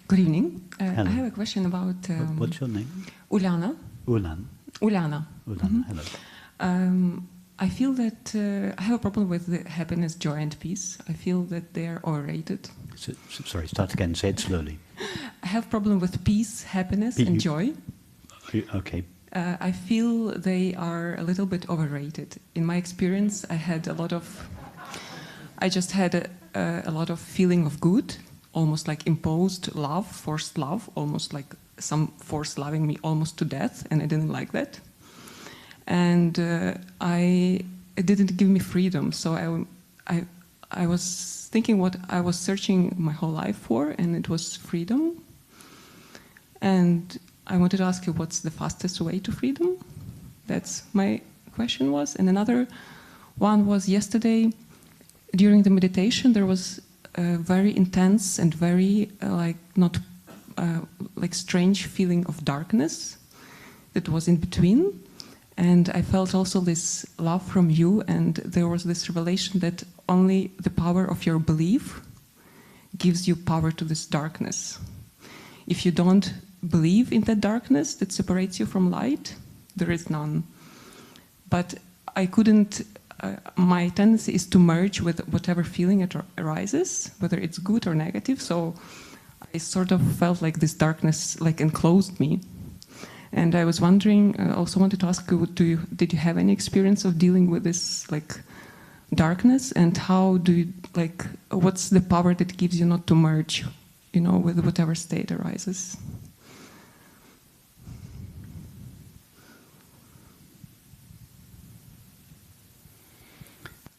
Good evening. Hello. I have a question about... What's your name? Uliana. Ulan. Uliana. Hello. I feel that I have a problem with the happiness, joy and peace. I feel that they are overrated. Sorry, start again. Say it slowly. I have a problem with peace, happiness and joy. Okay. I feel they are a little bit overrated. In my experience, I just had a lot of feeling of good, almost like imposed love, forced love, almost like some force loving me almost to death, and I didn't like that. And it didn't give me freedom, so I was thinking what I was searching my whole life for, and it was freedom. And I wanted to ask you, what's the fastest way to freedom? That's my question was. And another one was yesterday, during the meditation, there was a very intense and very strange feeling of darkness that was in between. And I felt also this love from you, and there was this revelation that only the power of your belief gives you power to this darkness. If you don't believe in that darkness that separates you from light, there is none. But I couldn't, my tendency is to merge with whatever feeling it arises, whether it's good or negative, so I sort of felt like this darkness enclosed me. And I was wondering, I also wanted to ask you, did you have any experience of dealing with this darkness, and how do you, what's the power that gives you not to merge, with whatever state arises?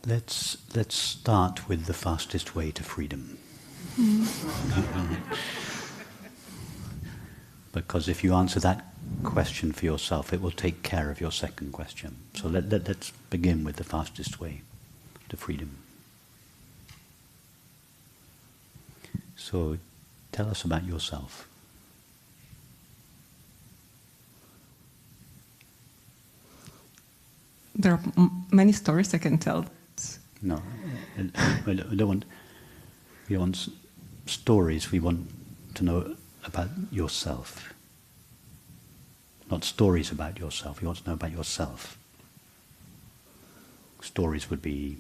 Let's start with the fastest way to freedom. Because if you answer that question for yourself, it will take care of your second question. So let's begin with the fastest way to freedom. So tell us about yourself. There are many stories I can tell. No, we don't want stories. We want to know about yourself. Not stories about yourself. We want to know about yourself. Stories would be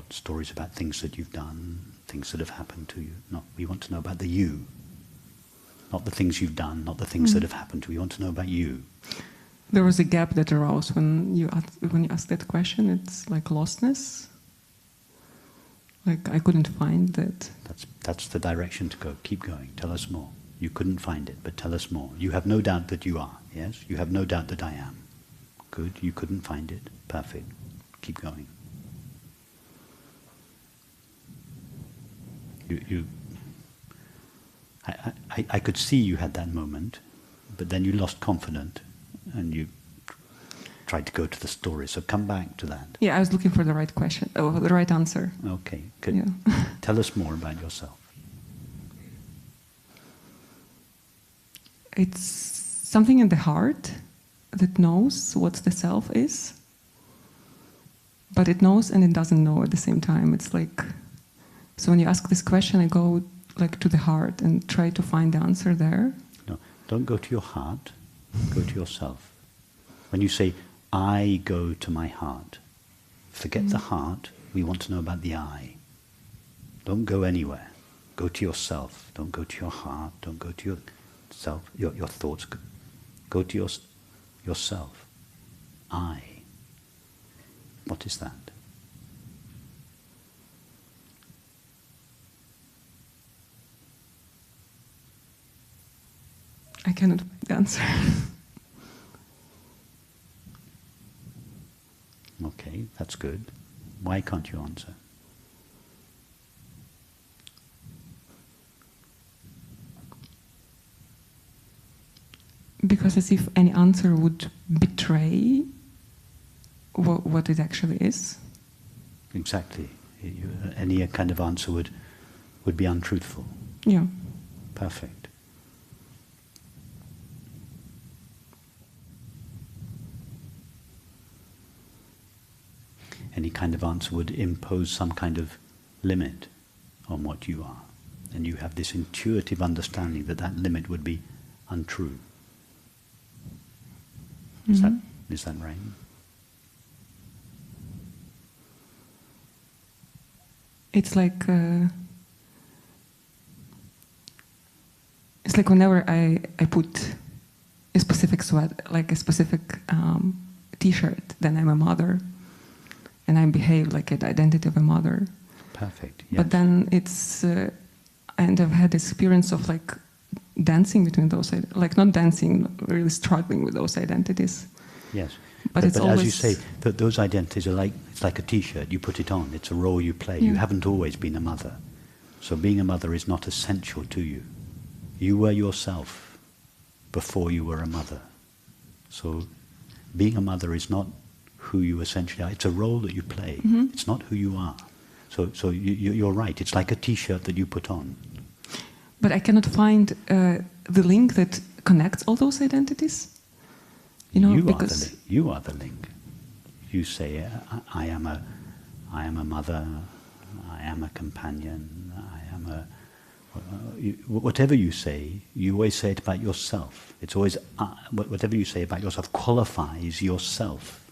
stories about things that you've done, things that have happened to you. No, we want to know about the you. Not the things you've done, not the things that have happened to you. We want to know about you. There was a gap that arose when you asked that question. It's like lostness. I couldn't find that. That's the direction to go. Keep going. Tell us more. You couldn't find it, but tell us more. You have no doubt that you are, yes? You have no doubt that I am. Good. You couldn't find it. Perfect. Keep going. I could see you had that moment, but then you lost confidence and you tried to go to the story. So come back to that. Yeah, I was looking for the right question, the right answer. Okay, good. Yeah. Tell us more about yourself. It's something in the heart that knows what the self is, but it knows and it doesn't know at the same time. It's so when you ask this question, I go to the heart and try to find the answer there. No, don't go to your heart, go to yourself. When you say, I go to my heart, forget the heart, we want to know about the I. Don't go anywhere. Go to yourself. Don't go to your heart. Don't go to yourself, your thoughts. Go to yourself. I. What is that? I cannot find the answer. Okay, that's good. Why can't you answer? Because as if any answer would betray what it actually is. Exactly. Any kind of answer would be untruthful. Yeah. Perfect. Any kind of answer would impose some kind of limit on what you are. and you have this intuitive understanding that that limit would be untrue. Is that right? It's like whenever I put a specific like a specific T-shirt, then I'm a mother, and I behave like an identity of a mother. Perfect. Yes. But then it's and I've had experience of like dancing between those, like not dancing, really struggling with those identities. Yes. But it's as always, you say, that those identities are it's like a T-shirt. You put it on. It's a role you play. Yeah. You haven't always been a mother, so being a mother is not essential to you. You were yourself before you were a mother. So being a mother is not who you essentially are. It's a role that you play. Mm-hmm. It's not who you are. So you're right. It's like a T-shirt that you put on. But I cannot find the link that connects all those identities. Because you are the link. You say, I am a mother, I am a companion, I am a... whatever you say, you always say it about yourself. It's always, whatever you say about yourself qualifies yourself.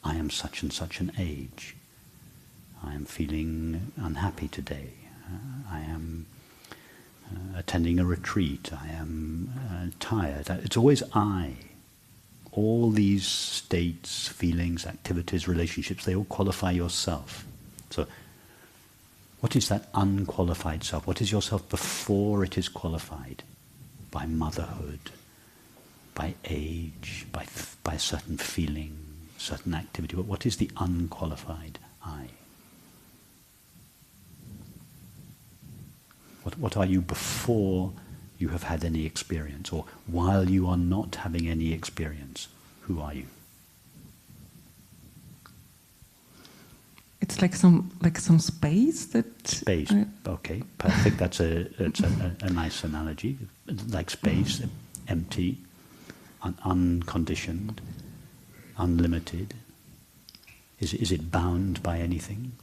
I am such and such an age. I am feeling unhappy today. I am attending a retreat. I am tired. It's always I. All these states, feelings, activities, relationships, they all qualify yourself. So, what is that unqualified self? What is yourself before it is qualified? By motherhood, by age, by a certain feeling, certain activity. But what is the unqualified I? What are you before you have had any experience, or while you are not having any experience? Who are you? It's like some space that... Space, okay, perfect. That's a nice analogy. Like space, empty, unconditioned, unlimited. Is it bound by anything?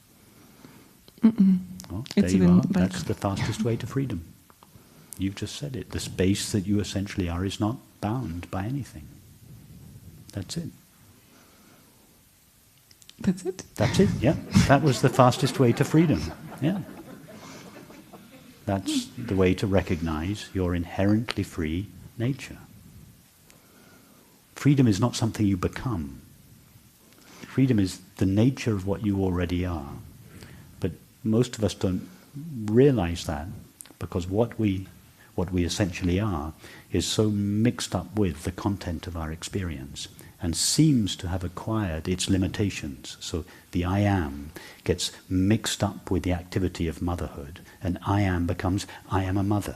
Mm-mm. Well, there you are. That's the fastest way to freedom. You've just said it. The space that you essentially are is not bound by anything. That's it. That's it? That's it, yeah. That was the fastest way to freedom. Yeah. That's the way to recognize your inherently free nature. Freedom is not something you become. Freedom is the nature of what you already are. But most of us don't realize that, because what we essentially are is so mixed up with the content of our experience and seems to have acquired its limitations. So the I am gets mixed up with the activity of motherhood, and I am becomes, I am a mother.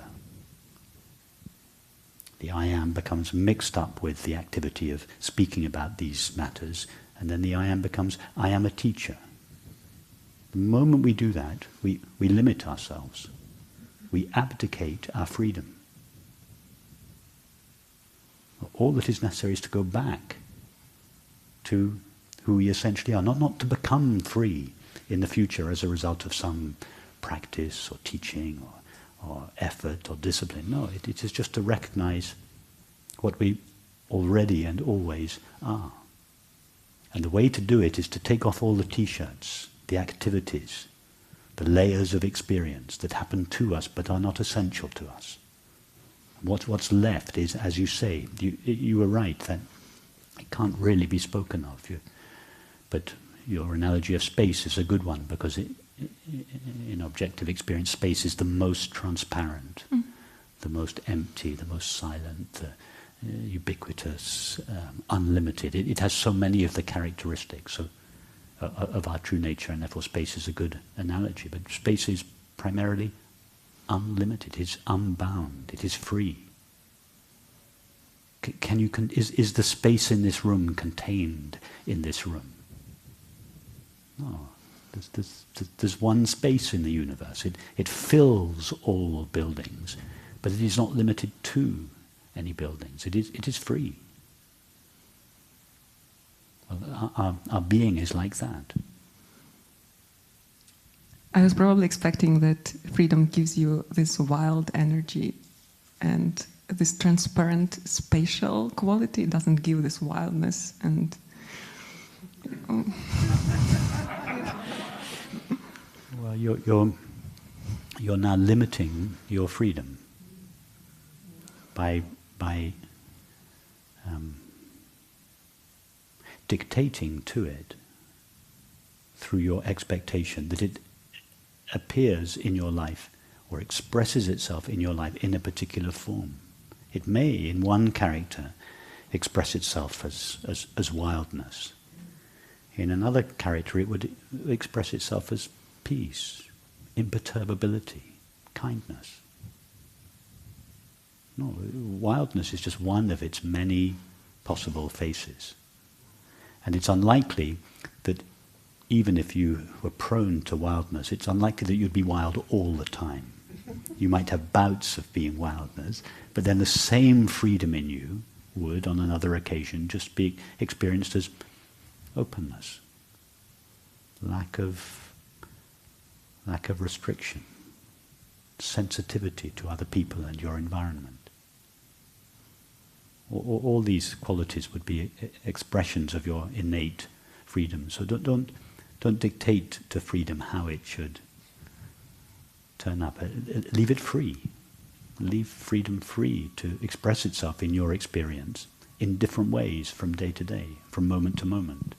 The I am becomes mixed up with the activity of speaking about these matters, and then the I am becomes, I am a teacher. The moment we do that, we limit ourselves. We abdicate our freedom. All that is necessary is to go back to who we essentially are, not to become free in the future as a result of some practice or teaching or effort or discipline. No, it is just to recognize what we already and always are. And the way to do it is to take off all the T-shirts, the activities, the layers of experience that happen to us but are not essential to us. What's left is, as you say, you were right, that it can't really be spoken of. But your analogy of space is a good one, because in objective experience, space is the most transparent, the most empty, the most silent, the ubiquitous, unlimited. It has so many of the characteristics of our true nature, and therefore space is a good analogy. But space is primarily unlimited, it's unbound, it is free. Is the space in this room contained in this room? No. There's one space in the universe. It fills all buildings, but it is not limited to any buildings. It is free. Well, our being is like that. I was probably expecting that freedom gives you this wild energy, and this transparent spatial quality doesn't give this wildness. And well, you're now limiting your freedom by dictating to it through your expectation that it appears in your life or expresses itself in your life in a particular form. It may, in one character, express itself as wildness. In another character, it would express itself as peace, imperturbability, kindness. No, wildness is just one of its many possible faces. And it's unlikely that even if you were prone to wildness, it's unlikely that you'd be wild all the time. You might have bouts of being wildness, but then the same freedom in you would, on another occasion, just be experienced as openness, lack of restriction, sensitivity to other people and your environment. All these qualities would be expressions of your innate freedom. So don't dictate to freedom how it should turn up. Leave it free. Leave freedom free to express itself in your experience in different ways from day to day, from moment to moment.